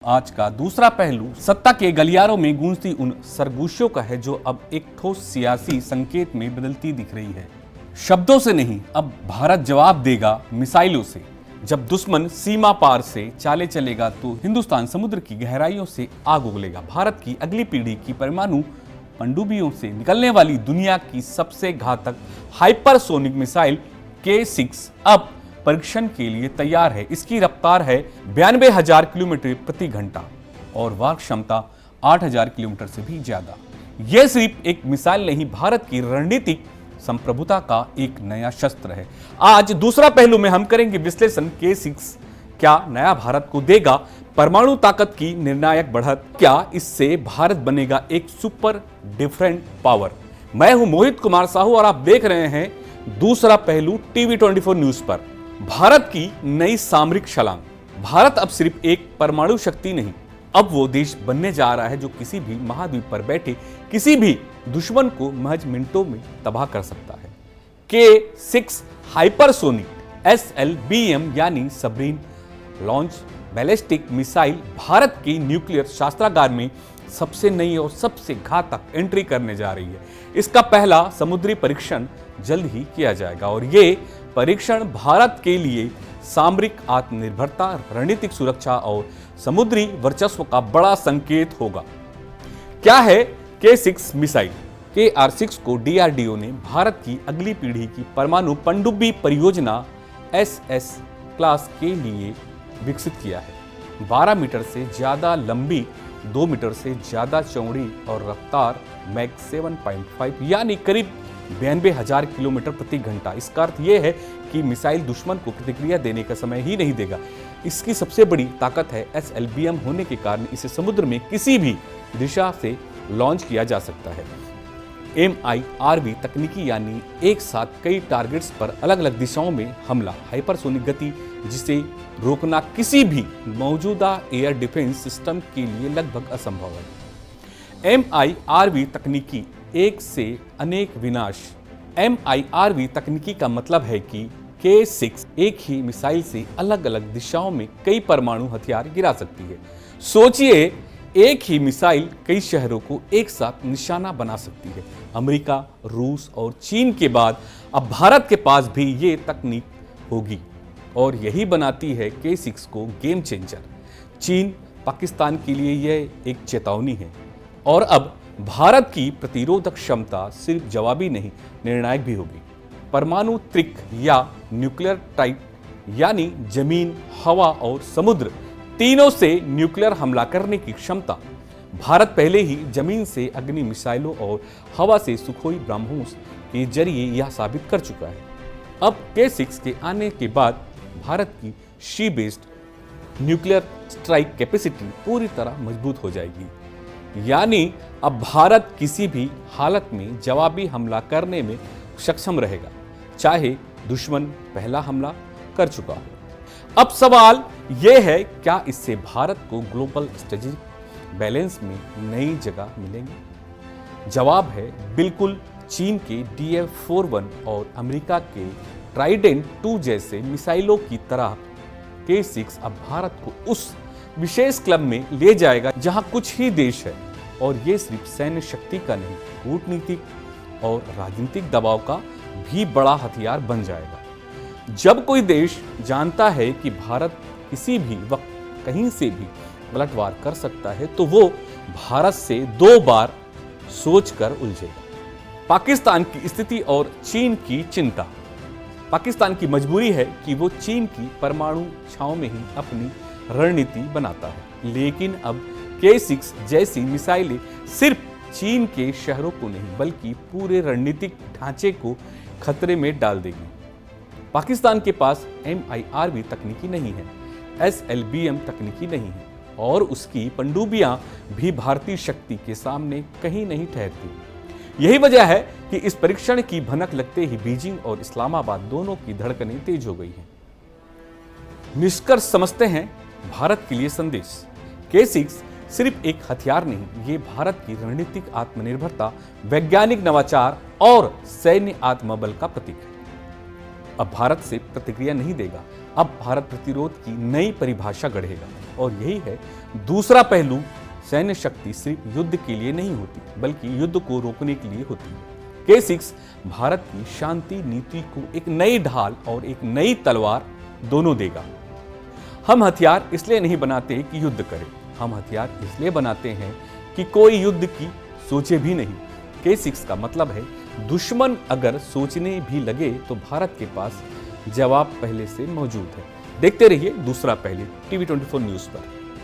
आज का दूसरा पहलू सत्ता के गलियारों में गूंजती उन सरगोशियों का है जो अब एक ठोस सियासी संकेत में बदलती दिख रही है। शब्दों से नहीं, अब भारत जवाब देगा मिसाइलों से। जब दुश्मन सीमा पार से चाले चलेगा तो हिंदुस्तान समुद्र की गहराइयों से आग उगलेगा। भारत की अगली पीढ़ी की परमाणु पनडुब्बियों से निकलने वाली दुनिया की सबसे घातक हाइपरसोनिक मिसाइल K6 अब परीक्षण के लिए तैयार है। इसकी रफ्तार है 92,000 किलोमीटर प्रति घंटा और वार क्षमता 8,000 किलोमीटर से भी ज्यादा। यह सिर्फ एक मिसाइल नहीं, भारत की रणनीतिक संप्रभुता का एक नया शस्त्र है। आज दूसरा पहलू में हम करेंगे विश्लेषण। K6 क्या नया भारत को देगा परमाणु ताकत की निर्णायक बढ़त? क्या इससे भारत बनेगा एक सुपर डिफरेंट पावर? मैं हूं मोहित कुमार साहू और आप देख रहे हैं दूसरा पहलू TV24 न्यूज पर। भारत की नई सामरिक छलांग। भारत अब सिर्फ एक परमाणु शक्ति नहीं, अब वो देश बनने जा रहा है जो किसी भी महाद्वीप पर बैठे किसी भी दुश्मन को महज मिनटों में तबाह कर सकता है। K6 हाइपरसोनिक SLBM यानी submarine launch ballistic missile Bharat की न्यूक्लियर शस्त्रागार में सबसे नई और सबसे घातक एंट्री करने जा रही है। इसका पहला समुद्री परीक्षण जल्द ही किया जाएगा और ये परीक्षण भारत के लिए सामरिक आत्मनिर्भरता, रणनीतिक सुरक्षा और समुद्री वर्चस्व का बड़ा संकेत होगा। क्या है K6 मिसाइल? KR6 को DRDO ने भारत की अगली पीढ़ी की परमाणु पनडुब्बी परियोजना SS क्लास के लिए विकसित किया है। 12 मीटर से ज्यादा लंबी, 2 मीटर से ज्यादा चौड़ी और रफ्तार मैक 7.5 यानी करीब 92,000 किलोमीटर प्रति घंटा। इसका अर्थ यह है कि मिसाइल दुश्मन को प्रतिक्रिया देने का समय ही नहीं देगा। इसकी सबसे बड़ी ताकत है SLBM होने के कारण इसे समुद्र में किसी भी दिशा से लॉन्च किया जा सकता है। MIRV तकनीकी यानी एक साथ कई टारगेट्स पर अलग अलग दिशाओं में हमला, हाइपरसोनिक गति जिसे रोकना किसी भी मौजूदा एयर डिफेंस सिस्टम के लिए लगभग असंभव है। MIRV तकनीकी एक से अनेक विनाश। MIRV तकनीकी का मतलब है कि K6 एक ही मिसाइल से अलग अलग दिशाओं में कई परमाणु हथियार गिरा सकती है। सोचिए, एक ही मिसाइल कई शहरों को एक साथ निशाना बना सकती है। अमेरिका, रूस और चीन के बाद अब भारत के पास भी ये तकनीक होगी और यही बनाती है K6 को गेम चेंजर। चीन, पाकिस्तान के लिए यह एक चेतावनी है और अब भारत की प्रतिरोधक क्षमता सिर्फ जवाबी नहीं, निर्णायक भी होगी। परमाणु त्रिक या न्यूक्लियर टाइप यानी जमीन, हवा और समुद्र तीनों से न्यूक्लियर हमला करने की क्षमता। भारत पहले ही जमीन से अग्नि मिसाइलों और हवा से सुखोई ब्रह्मोस के जरिए यह साबित कर चुका है। अब K6 के आने के बाद भारत की सी बेस्ड न्यूक्लियर स्ट्राइक कैपेसिटी पूरी तरह मजबूत हो जाएगी। यानी अब भारत किसी भी हालत में जवाबी हमला करने में सक्षम रहेगा, चाहे दुश्मन पहला हमला कर चुका हो। अब सवाल यह है, क्या इससे भारत को ग्लोबल स्ट्रेटेजिक बैलेंस में नई जगह मिलेंगे? जवाब है बिल्कुल। चीन के DF-41 और अमेरिका के ट्राइडेंट 2 जैसे मिसाइलों की तरह K6 अब भारत को उस विशेष क्लब में ले जाएगा जहां कुछ ही देश है और ये सिर्फ सैन्य शक्ति का नहीं, कूटनीतिक और राजनीतिक दबाव का भी बड़ा हथियार बन जाएगा। जब कोई देश जानता है कि भारत किसी भी वक्त कहीं से भी पलटवार कर सकता है तो वो भारत से 2 बार सोचकर उलझेगा। पाकिस्तान की स्थिति और चीन की चिंता। पाकिस्तान की मजबूरी है कि वो चीन की परमाणु छांव में ही अपनी रणनीति बनाता है, लेकिन अब K6 जैसी मिसाइलें सिर्फ चीन के शहरों को नहीं बल्कि पूरे रणनीतिक ढांचे को खतरे में डाल देगी। पाकिस्तान के पास MIRV तकनीकी नहीं है, SLBM तकनीकी नहीं है और उसकी पनडुब्बियां भी भारतीय शक्ति के सामने कहीं नहीं ठहरती। यही वजह है कि इस परीक्षण की भनक लगते ही बीजिंग और इस्लामाबाद दोनों की धड़कनें तेज हो गई हैं। निष्कर्ष समझते हैं, भारत के लिए संदेश। K6 सिर्फ एक हथियार नहीं, ये भारत की रणनीतिक आत्मनिर्भरता, वैज्ञानिक नवाचार और सैन्य आत्मबल का प्रतीक है। अब भारत से प्रतिक्रिया नहीं देगा, अब भारत प्रतिरोध की नई परिभाषा गढ़ेगा और यही है दूसरा पहलू। सैन्य शक्ति सिर्फ युद्ध के लिए नहीं होती बल्कि युद्ध को रोकने के लिए होती है। K6 भारत की शांति नीति को एक नई ढाल और एक नई तलवार दोनों देगा। हम हथियार इसलिए नहीं बनाते कि युद्ध करें, हम हथियार इसलिए बनाते हैं कि कोई युद्ध की सोचे भी नहीं। K6 का मतलब है दुश्मन अगर सोचने भी लगे तो भारत के पास जवाब पहले से मौजूद है। देखते रहिए दूसरा पहलू TV24 न्यूज़ पर।